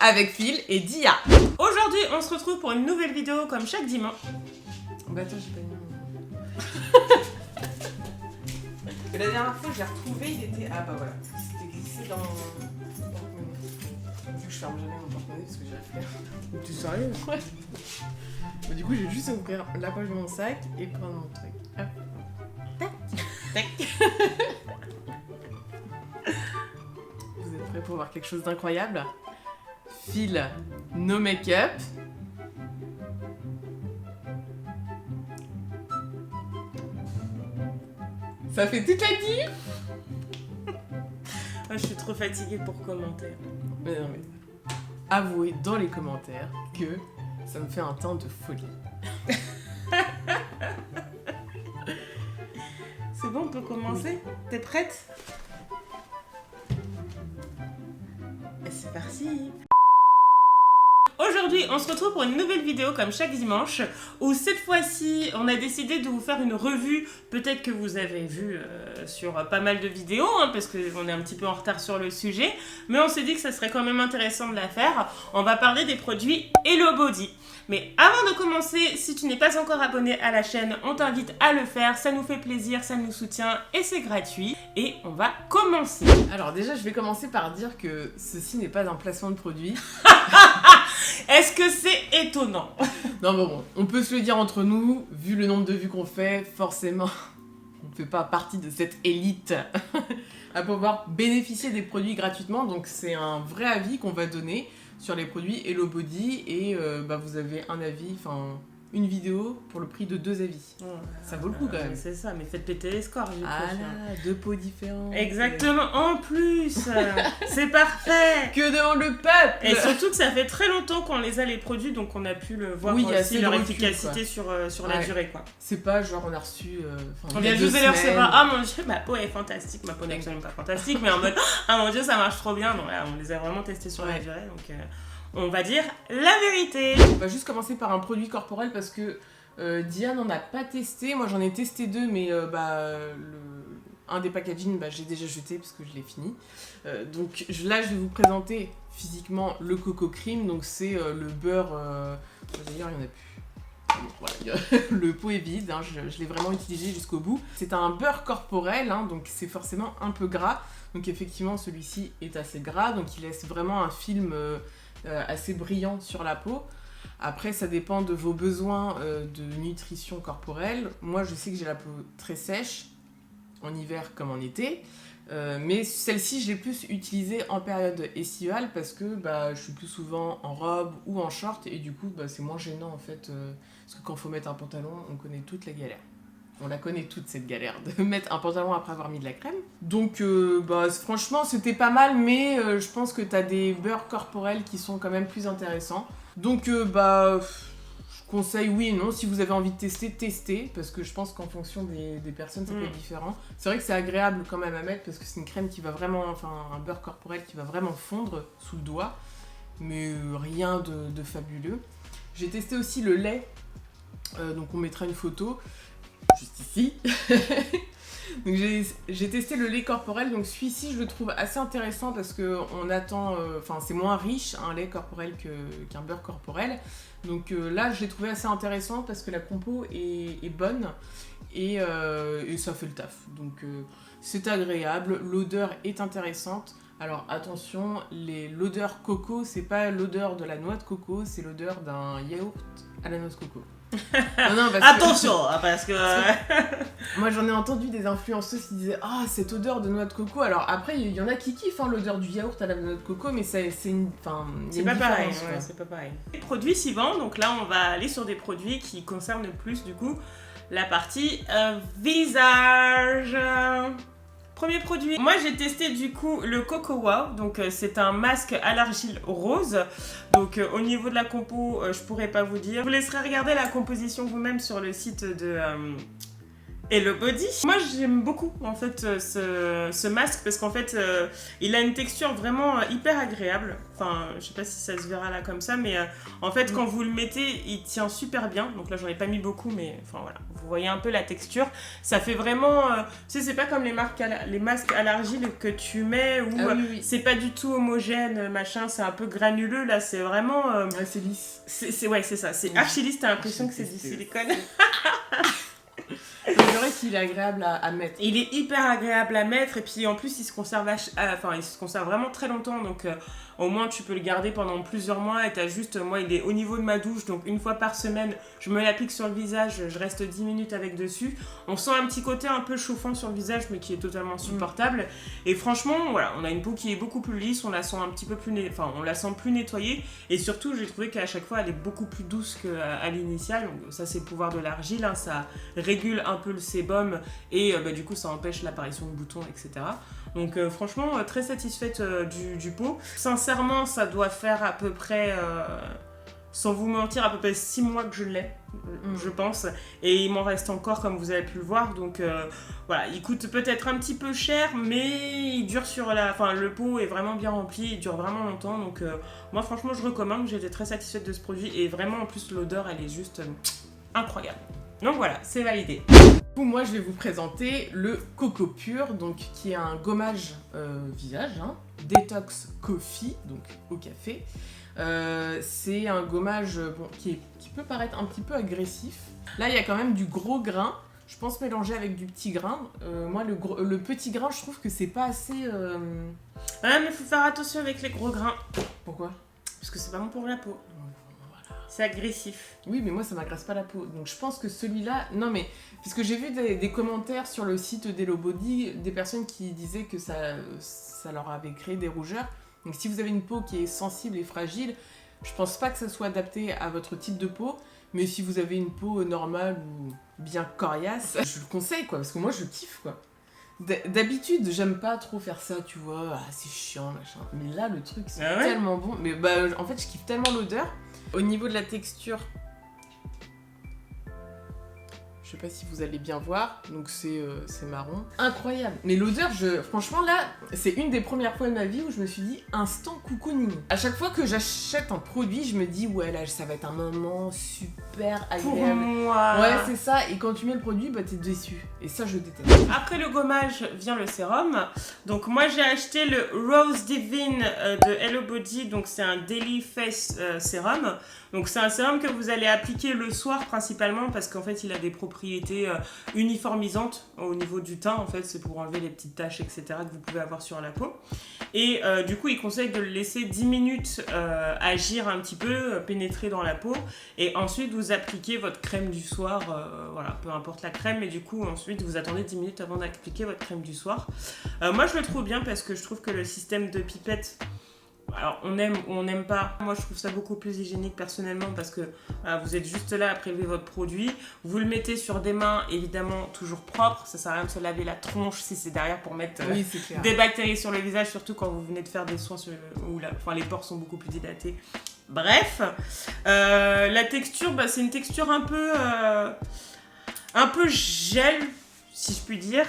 avec Phil et Dia. Aujourd'hui, on se retrouve pour une nouvelle vidéo comme chaque dimanche. Bah attends, j'ai pas mis mon... La dernière fois, je l'ai retrouvé, il était... Ah bah voilà, il s'était glissé dans mon porte-monnaie. Je ferme jamais mon porte-monnaie parce que j'ai la flemme. Tu es sérieux? Ouais. Bah, du coup, j'ai juste ouvrir la poche de mon sac et prendre mon truc. Hop. Tac. Tac. Vous êtes prêts pour voir quelque chose d'incroyable? Phil, no make-up. Ça fait toute la diff. Je suis trop fatiguée pour commenter. Mais non mais... Avouez dans les commentaires que ça me fait un teint de folie. C'est bon, on peut commencer? T'es prête? Et c'est parti! Aujourd'hui, on se retrouve pour une nouvelle vidéo comme chaque dimanche où cette fois-ci, on a décidé de vous faire une revue, peut-être que vous avez vu sur pas mal de vidéos, hein, parce qu'on est un petit peu en retard sur le sujet, mais on s'est dit que ça serait quand même intéressant de la faire. On va parler des produits Hello Body. Mais avant de commencer, si tu n'es pas encore abonné à la chaîne, on t'invite à le faire, ça nous fait plaisir, ça nous soutient et c'est gratuit. Et on va commencer. Alors déjà, je vais commencer par dire que ceci n'est pas un placement de produit. Est-ce que c'est étonnant? Non mais bon, on peut se le dire entre nous, vu le nombre de vues qu'on fait, forcément, on ne fait pas partie de cette élite à pouvoir bénéficier des produits gratuitement. Donc c'est un vrai avis qu'on va donner sur les produits Hello Body et vous avez un avis, enfin une vidéo pour le prix de 2 avis. Ouais, ça vaut le coup quand même. C'est ça, mais faites péter les scores. Ah là, 2 pots différents. Exactement, en plus, c'est parfait. Que demande le peuple? Et surtout que ça fait très longtemps qu'on les a les produits, donc on a pu le voir aussi leur efficacité sur la durée quoi. C'est pas genre on a reçu. On vient juste de les recevoir. Ah mon dieu, ma peau est fantastique. Ma peau n'est absolument pas fantastique, mais en mode ah mon dieu, ça marche trop bien. Donc là, on les a vraiment testés sur la durée, donc. On va dire la vérité. On va juste commencer par un produit corporel parce que Dia n'en a pas testé. Moi j'en ai testé 2, mais un des packaging j'ai déjà jeté parce que je l'ai fini. Donc là je vais vous présenter physiquement le Coco Cream. Donc c'est le beurre. D'ailleurs il n'y en a plus. Voilà, le pot est vide, hein, je l'ai vraiment utilisé jusqu'au bout. C'est un beurre corporel, hein, donc c'est forcément un peu gras. Donc effectivement celui-ci est assez gras, donc il laisse vraiment un film assez brillant sur la peau. Après ça dépend de vos besoins de nutrition corporelle. Moi je sais que j'ai la peau très sèche, en hiver comme en été. Mais celle-ci je l'ai plus utilisée en période estivale parce que je suis plus souvent en robe ou en short et du coup c'est moins gênant en fait parce que quand il faut mettre un pantalon on connaît toute la galère. On la connaît toute cette galère de mettre un pantalon après avoir mis de la crème. Donc franchement c'était pas mal mais je pense que t'as des beurres corporels qui sont quand même plus intéressants. Donc je conseille oui et non, si vous avez envie de tester, testez, parce que je pense qu'en fonction des personnes ça peut être différent. C'est vrai que c'est agréable quand même à mettre parce que c'est une crème qui va vraiment, un beurre corporel qui va vraiment fondre sous le doigt, mais rien de fabuleux. J'ai testé aussi le lait, donc on mettra une photo juste ici. Donc j'ai testé le lait corporel, donc celui-ci je le trouve assez intéressant parce que on attend, c'est moins riche un lait corporel qu'un beurre corporel. Donc là je l'ai trouvé assez intéressant parce que la compo est bonne et ça fait le taf. Donc c'est agréable, l'odeur est intéressante. Alors attention, l'odeur coco, c'est pas l'odeur de la noix de coco, c'est l'odeur d'un yaourt à la noix de coco. Non, attention, parce que moi j'en ai entendu des influenceuses qui disaient cette odeur de noix de coco. Alors après il y en a qui kiffent l'odeur du yaourt à la noix de coco, mais c'est pas pareil. Ouais, c'est pas pareil. Les produits suivants, donc là on va aller sur des produits qui concernent plus du coup la partie visage. Premier produit, moi j'ai testé du coup le Coco Wow, donc c'est un masque à l'argile rose. Donc au niveau de la compo, je pourrais pas vous dire. Je vous laisserai regarder la composition vous-même sur le site Hello Body. Moi j'aime beaucoup en fait ce masque parce qu'en fait il a une texture vraiment hyper agréable. Enfin je sais pas si ça se verra là comme ça mais en fait quand vous le mettez il tient super bien. Donc là j'en ai pas mis beaucoup mais enfin voilà. Vous voyez un peu la texture. Ça fait vraiment... tu sais c'est pas comme les masques à l'argile que tu mets où oui. c'est pas du tout homogène machin. C'est un peu granuleux là. C'est vraiment... Ouais c'est lisse. Ouais c'est ça. C'est archi lisse. T'as l'impression que c'est du silicone. C'est vrai qu'il est agréable à mettre. Il est hyper agréable à mettre et puis en plus il se conserve, il se conserve vraiment très longtemps donc au moins tu peux le garder pendant plusieurs mois et t'as juste, moi il est au niveau de ma douche donc une fois par semaine je me l'applique sur le visage, je reste 10 minutes avec dessus. On sent un petit côté un peu chauffant sur le visage mais qui est totalement supportable et franchement voilà, on a une peau qui est beaucoup plus lisse, on la sent un petit peu plus, on la sent plus nettoyée et surtout j'ai trouvé qu'à chaque fois elle est beaucoup plus douce qu'à l'initiale donc ça c'est le pouvoir de l'argile, hein, ça régule un peu le sébum et du coup ça empêche l'apparition de boutons etc. Donc franchement très satisfaite du pot. Sincèrement ça doit faire à peu près sans vous mentir à peu près 6 mois que je l'ai je pense et il m'en reste encore comme vous avez pu le voir donc voilà il coûte peut-être un petit peu cher mais il dure le pot est vraiment bien rempli, il dure vraiment longtemps donc moi franchement je recommande, j'étais très satisfaite de ce produit et vraiment en plus l'odeur elle est juste incroyable. Donc voilà, c'est validé. Moi, je vais vous présenter le Coco Pur, donc qui est un gommage visage, hein, Detox Coffee, donc au café. C'est un gommage qui peut paraître un petit peu agressif. Là, il y a quand même du gros grain. Je pense mélanger avec du petit grain. Moi, le petit grain, je trouve que c'est pas assez... Ouais, mais faut faire attention avec les gros grains. Pourquoi ? Parce que c'est pas bon pour la peau. C'est agressif. Oui, mais moi, ça m'agresse pas la peau. Donc, je pense que celui-là... Non, mais... Parce que j'ai vu des commentaires sur le site d'Hello Body, des personnes qui disaient que ça leur avait créé des rougeurs. Donc, si vous avez une peau qui est sensible et fragile, je pense pas que ça soit adapté à votre type de peau. Mais si vous avez une peau normale ou bien coriace, je le conseille, quoi. Parce que moi, je kiffe, quoi. D'habitude, j'aime pas trop faire ça, tu vois. Ah, c'est chiant, machin. Mais là, le truc, c'est tellement bon. Mais en fait, je kiffe tellement l'odeur. Au niveau de la texture, je sais pas si vous allez bien voir, donc c'est marron. Incroyable. Mais l'odeur, franchement là, c'est une des premières fois de ma vie où je me suis dit instant cocooning. À chaque fois que j'achète un produit, je me dis ouais là ça va être un moment super agréable. Pour moi. Ouais c'est ça, et quand tu mets le produit, bah t'es déçu. Et ça je déteste. Après le gommage vient le sérum. Donc moi j'ai acheté le Rose Divine de Hello Body, donc c'est un Daily Face sérum. Donc c'est un sérum que vous allez appliquer le soir principalement parce qu'en fait il a des propriétés uniformisantes au niveau du teint. En fait c'est pour enlever les petites taches etc. que vous pouvez avoir sur la peau. Et du coup il conseille de le laisser 10 minutes agir un petit peu, pénétrer dans la peau. Et ensuite vous appliquez votre crème du soir, voilà, peu importe la crème. Mais du coup ensuite vous attendez 10 minutes avant d'appliquer votre crème du soir. Moi je le trouve bien parce que je trouve que le système de pipette... Alors on aime ou on n'aime pas, moi je trouve ça beaucoup plus hygiénique personnellement parce que vous êtes juste là à prélever votre produit, vous le mettez sur des mains évidemment toujours propres, ça sert à rien de se laver la tronche si c'est derrière pour mettre des bactéries sur le visage, surtout quand vous venez de faire des soins où les pores sont beaucoup plus dilatés. Bref, la texture, c'est une texture un peu gel si je puis dire.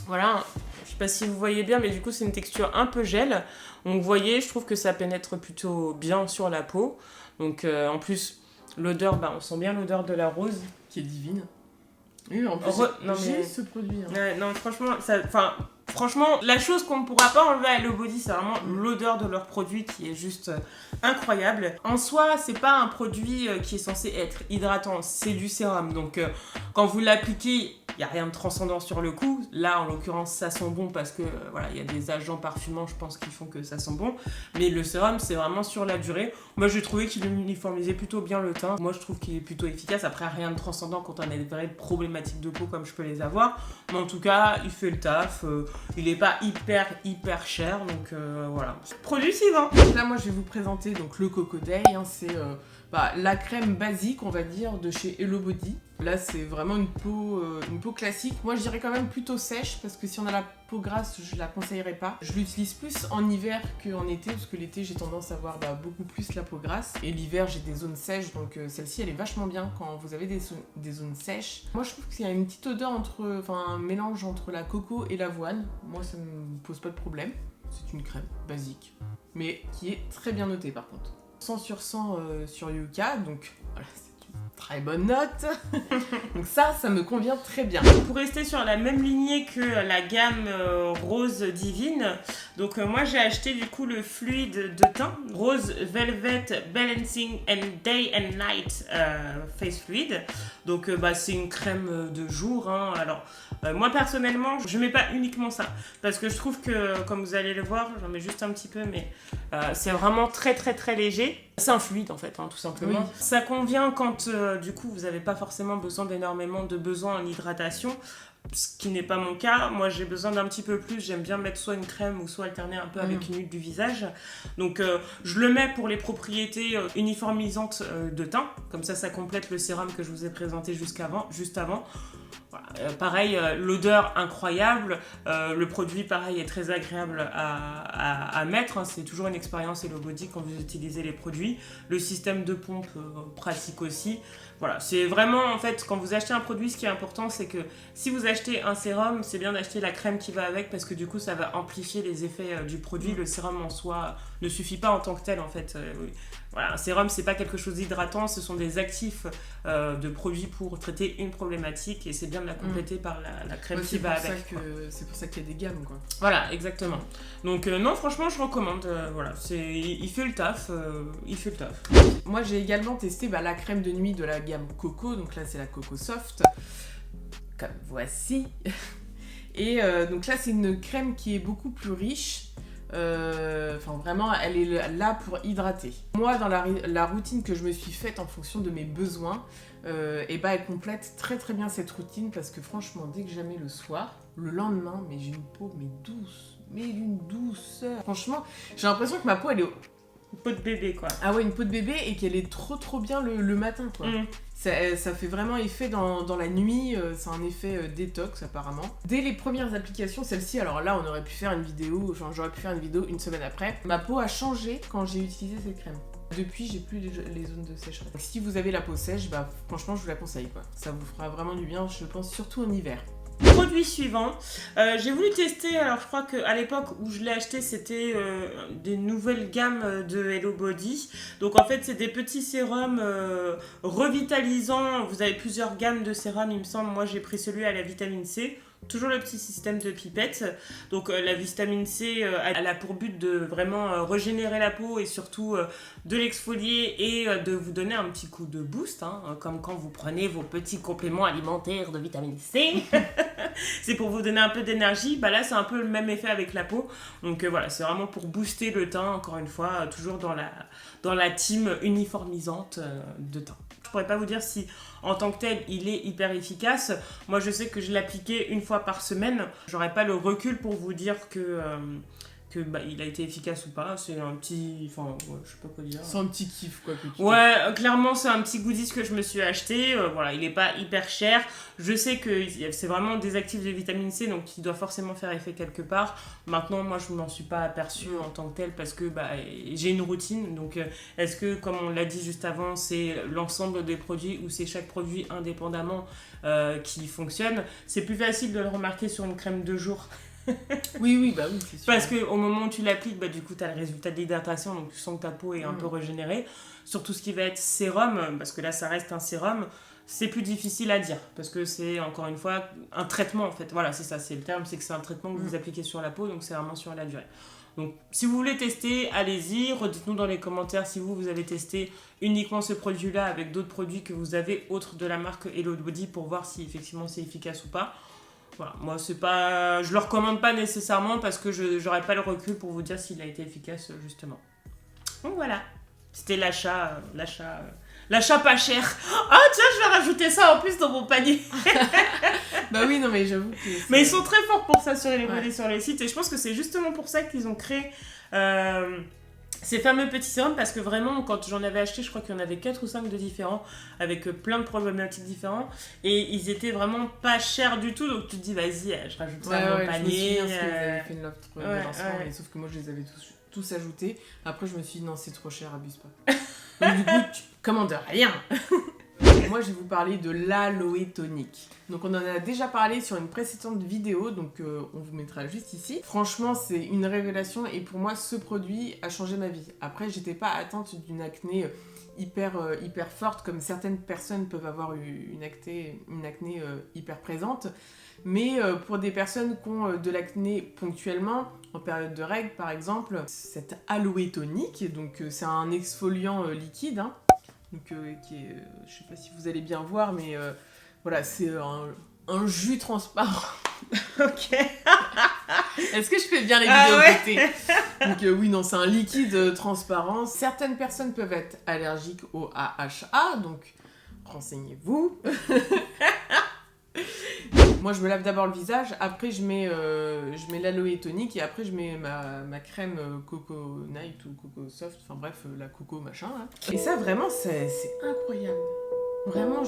Voilà. Je sais pas si vous voyez bien, mais du coup c'est une texture un peu gel. Donc vous voyez, je trouve que ça pénètre plutôt bien sur la peau. Donc en plus, l'odeur, on sent bien l'odeur de la rose. Qui est divine. Oui, en plus, j'ai ce produit. Hein. Ouais, non, franchement, la chose qu'on ne pourra pas enlever à Hello Body, c'est vraiment l'odeur de leur produit qui est juste incroyable. En soi, c'est pas un produit qui est censé être hydratant, c'est du sérum. Donc quand vous l'appliquez, il n'y a rien de transcendant sur le coup. Là, en l'occurrence, ça sent bon parce que il y a des agents parfumants, je pense, qui font que ça sent bon. Mais le sérum, c'est vraiment sur la durée. Moi, j'ai trouvé qu'il uniformisait plutôt bien le teint. Moi, je trouve qu'il est plutôt efficace. Après, rien de transcendant quand on a des vraies problématiques de peau comme je peux les avoir. Mais en tout cas, il fait le taf. Il n'est pas hyper cher. Donc voilà. Produit suivant. Là, moi, je vais vous présenter donc, le Coco Day. Hein, c'est la crème basique, on va dire, de chez Hello Body. Là, c'est vraiment une peau classique. Moi, je dirais quand même plutôt sèche, parce que si on a la peau grasse, je la conseillerais pas. Je l'utilise plus en hiver qu'en été, parce que l'été, j'ai tendance à avoir beaucoup plus la peau grasse. Et l'hiver, j'ai des zones sèches, donc celle-ci, elle est vachement bien quand vous avez des zones sèches. Moi, je trouve qu'il y a une petite odeur un mélange entre la coco et l'avoine. Moi, ça me pose pas de problème. C'est une crème basique, mais qui est très bien notée par contre. 100 sur 100 sur Yuka, donc voilà, c'est une très bonne note. Donc ça me convient très bien. Pour rester sur la même lignée que la gamme Rose Divine, donc moi j'ai acheté du coup le fluide de teint Rose Velvet Balancing and Day and Night Face Fluid. Donc c'est une crème de jour, hein. Alors moi personnellement je mets pas uniquement ça parce que je trouve que, comme vous allez le voir, j'en mets juste un petit peu, mais c'est vraiment très très très léger. C'est un fluide en fait, hein, tout simplement. Oui. Ça convient quand du coup vous n'avez pas forcément besoin d'énormément de besoins en hydratation, ce qui n'est pas mon cas. Moi j'ai besoin d'un petit peu plus, j'aime bien mettre soit une crème ou soit alterner un peu avec une huile du visage. Donc je le mets pour les propriétés uniformisantes de teint, comme ça complète le sérum que je vous ai présenté juste avant. Voilà. Pareil, l'odeur incroyable, le produit pareil est très agréable à mettre, hein. C'est toujours une expérience Hello Body quand vous utilisez les produits. Le système de pompe pratique aussi. Voilà, c'est vraiment en fait quand vous achetez un produit, ce qui est important c'est que si vous achetez un sérum, c'est bien d'acheter la crème qui va avec parce que du coup ça va amplifier les effets du produit. Le sérum en soi ne suffit pas en tant que tel en fait. Voilà, un sérum c'est pas quelque chose d'hydratant, ce sont des actifs de produits pour traiter une problématique et c'est bien de la compléter par la crème qui va avec. C'est pour ça qu'il y a des gammes quoi. Voilà, exactement. Donc non, franchement je recommande. Voilà, il fait le taf. Moi j'ai également testé la crème de nuit de la gamme Coco, donc là c'est la Coco Soft, comme voici. Et donc là c'est une crème qui est beaucoup plus riche. Vraiment elle est là pour hydrater. Moi dans la routine que je me suis faite en fonction de mes besoins, elle complète très très bien cette routine parce que franchement dès que je la mets le soir, le lendemain mais j'ai une peau douce, d'une douceur. Franchement j'ai l'impression que ma peau elle est une peau de bébé quoi. Ah ouais, une peau de bébé et qu'elle est trop bien le matin quoi. Ça fait vraiment effet dans la nuit, c'est un effet détox apparemment. Dès les premières applications, celle-ci, alors là on aurait pu faire une vidéo, j'aurais pu faire une vidéo une semaine après. Ma peau a changé quand j'ai utilisé cette crème. Depuis, j'ai plus les zones de sécheresse. Donc, si vous avez la peau sèche, franchement je vous la conseille quoi. Ça vous fera vraiment du bien, je pense surtout en hiver. Produit suivant, j'ai voulu tester, alors je crois qu'à l'époque où je l'ai acheté c'était des nouvelles gammes de Hello Body. Donc en fait c'est des petits sérums revitalisants, vous avez plusieurs gammes de sérums il me semble, moi j'ai pris celui à la vitamine C. Toujours le petit système de pipette. Donc la vitamine C, elle a pour but de vraiment régénérer la peau et surtout de l'exfolier et de vous donner un petit coup de boost, hein, comme quand vous prenez vos petits compléments alimentaires de vitamine C. C'est pour vous donner un peu d'énergie. Là c'est un peu le même effet avec la peau. Donc voilà, c'est vraiment pour booster le teint, encore une fois, toujours dans la team uniformisante de teint. Je pourrais pas vous dire si en tant que tel il est hyper efficace. Moi je sais que je l'appliquais une fois par semaine. J'aurais pas le recul pour vous dire que il a été efficace ou pas. C'est un petit... Enfin, je sais pas quoi dire. C'est un petit kiff quoi. Clairement c'est un petit goodies que je me suis acheté. Voilà, il est pas hyper cher. Je sais que c'est vraiment des actifs de vitamine C, donc il doit forcément faire effet quelque part. Maintenant, moi je m'en suis pas aperçue en tant que tel parce que j'ai une routine. Donc est-ce que, comme on l'a dit juste avant, c'est l'ensemble des produits ou c'est chaque produit indépendamment qui fonctionne? C'est plus facile de le remarquer sur une crème de jour. Oui, c'est sûr. Parce qu'au moment où tu l'appliques, du coup, tu as le résultat de l'hydratation, donc tu sens que ta peau est un peu régénérée. Sur tout ce qui va être sérum, parce que là, ça reste un sérum, c'est plus difficile à dire. Parce que c'est, encore une fois, un traitement, en fait. Voilà, c'est ça, c'est le terme, c'est que c'est un traitement que vous appliquez sur la peau, donc c'est vraiment sur la durée. Donc, si vous voulez tester, allez-y. Redites-nous dans les commentaires si vous avez testé uniquement ce produit-là avec d'autres produits que vous avez, autres de la marque Hello Body, pour voir si effectivement c'est efficace ou pas. Voilà, moi je le recommande pas nécessairement parce que j'aurais pas le recul pour vous dire s'il a été efficace justement. Donc voilà, c'était l'achat pas cher. Ah tiens, je vais rajouter ça en plus dans mon panier. Oui, non mais j'avoue que... Mais ils sont très forts pour ça sur les modèles sur les sites et je pense que c'est justement pour ça qu'ils ont créé ces fameux petits sérums, parce que vraiment, quand j'en avais acheté, je crois qu'il y en avait 4 ou 5 de différents, avec plein de problématiques différents, et ils étaient vraiment pas chers du tout, donc tu te dis, vas-y, je rajoute ça à mon panier. Je me souviens qu'ils avaient fait une offre de lancement, mais sauf que moi, je les avais tous ajoutés. Après, je me suis dit, non, c'est trop cher, abuse pas. Donc du coup, tu commandes rien. Moi, je vais vous parler de l'aloe tonic. Donc, on en a déjà parlé sur une précédente vidéo, donc on vous mettra juste ici. Franchement, c'est une révélation et pour moi, ce produit a changé ma vie. Après, j'étais pas atteinte d'une acné hyper forte, comme certaines personnes peuvent avoir une acné hyper présente. Mais pour des personnes qui ont de l'acné ponctuellement, en période de règles par exemple, cette aloe tonic, donc c'est un exfoliant liquide, hein, donc, qui est, je sais pas si vous allez bien voir, mais voilà, c'est un jus transparent. Ok. Est-ce que je fais bien les vidéos côté? Donc oui, non, c'est un liquide transparent. Certaines personnes peuvent être allergiques au AHA, donc renseignez-vous. Moi, je me lave d'abord le visage, après je mets l'aloe tonic et après je mets ma crème Coco Night ou Coco Soft, enfin bref, la coco machin là. Et ça, vraiment, c'est incroyable. Vraiment,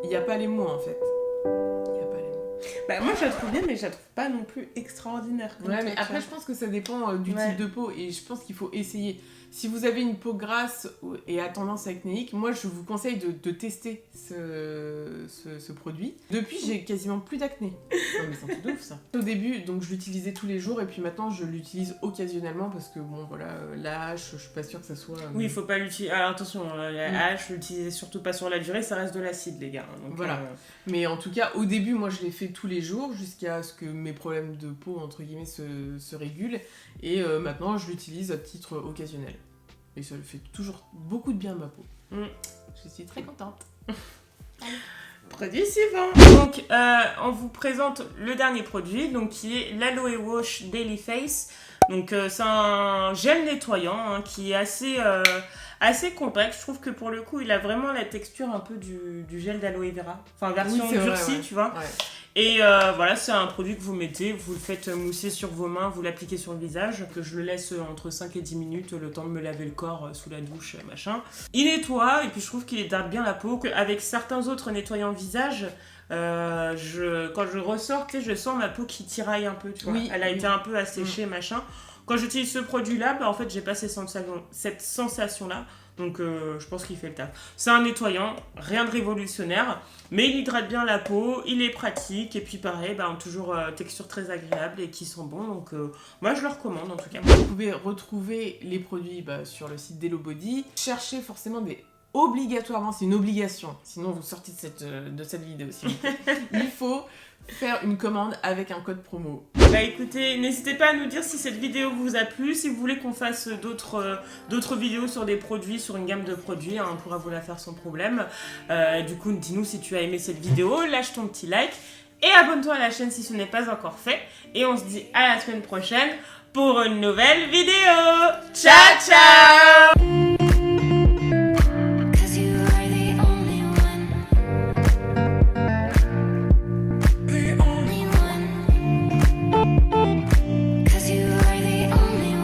il n'y a pas les mots en fait. Il n'y a pas les mots. Bah, moi, je la trouve bien, mais je la trouve pas non plus extraordinaire. Ouais, mais après, je pense que ça dépend du type de peau et je pense qu'il faut essayer. Si vous avez une peau grasse et à tendance acnéique, moi je vous conseille de tester ce produit. Depuis, j'ai quasiment plus d'acné. Non mais c'est un truc de ouf ça. Au début, donc je l'utilisais tous les jours et puis maintenant je l'utilise occasionnellement parce que bon voilà, la hache, je suis pas sûre que ça soit... Oui, il faut pas l'utiliser. Alors attention, la hache, l'utilisez surtout pas sur la durée, ça reste de l'acide les gars. Donc, voilà. Mais en tout cas, au début, moi je l'ai fait tous les jours jusqu'à ce que mes problèmes de peau, entre guillemets, se régulent. Et maintenant, je l'utilise à titre occasionnel. Et ça fait toujours beaucoup de bien à ma peau. Je suis très contente. Produit suivant. Donc, on vous présente le dernier produit, donc qui est l'Aloe Wash Daily Face. Donc, c'est un gel nettoyant hein, qui est assez compact. Je trouve que pour le coup, il a vraiment la texture un peu du gel d'aloe vera. Enfin, version durcie, tu vois. Ouais. Et voilà, c'est un produit que vous mettez, vous le faites mousser sur vos mains, vous l'appliquez sur le visage, que je le laisse entre 5 et 10 minutes, le temps de me laver le corps sous la douche, machin. Il nettoie, et puis je trouve qu'il hydrate bien la peau, qu'avec certains autres nettoyants visage, quand je ressors, tu sais, je sens ma peau qui tiraille un peu, tu vois. Elle a été un peu asséchée, machin. Quand j'utilise ce produit-là, bah, en fait, j'ai pas cette sensation-là. Donc, je pense qu'il fait le taf. C'est un nettoyant, rien de révolutionnaire, mais il hydrate bien la peau, il est pratique, et puis pareil, bah, toujours texture très agréable et qui sent bon. Donc, moi, je le recommande en tout cas. Vous pouvez retrouver les produits sur le site d'Hello Body. Cherchez forcément obligatoirement, c'est une obligation, sinon vous sortez de cette vidéo. Il faut faire une commande avec un code promo. Bah écoutez, n'hésitez pas à nous dire si cette vidéo vous a plu, si vous voulez qu'on fasse d'autres vidéos sur des produits, sur une gamme de produits, hein, on pourra vous la faire sans problème. Du coup, dis-nous si tu as aimé cette vidéo, lâche ton petit like et abonne-toi à la chaîne si ce n'est pas encore fait. Et on se dit à la semaine prochaine pour une nouvelle vidéo. Ciao ciao!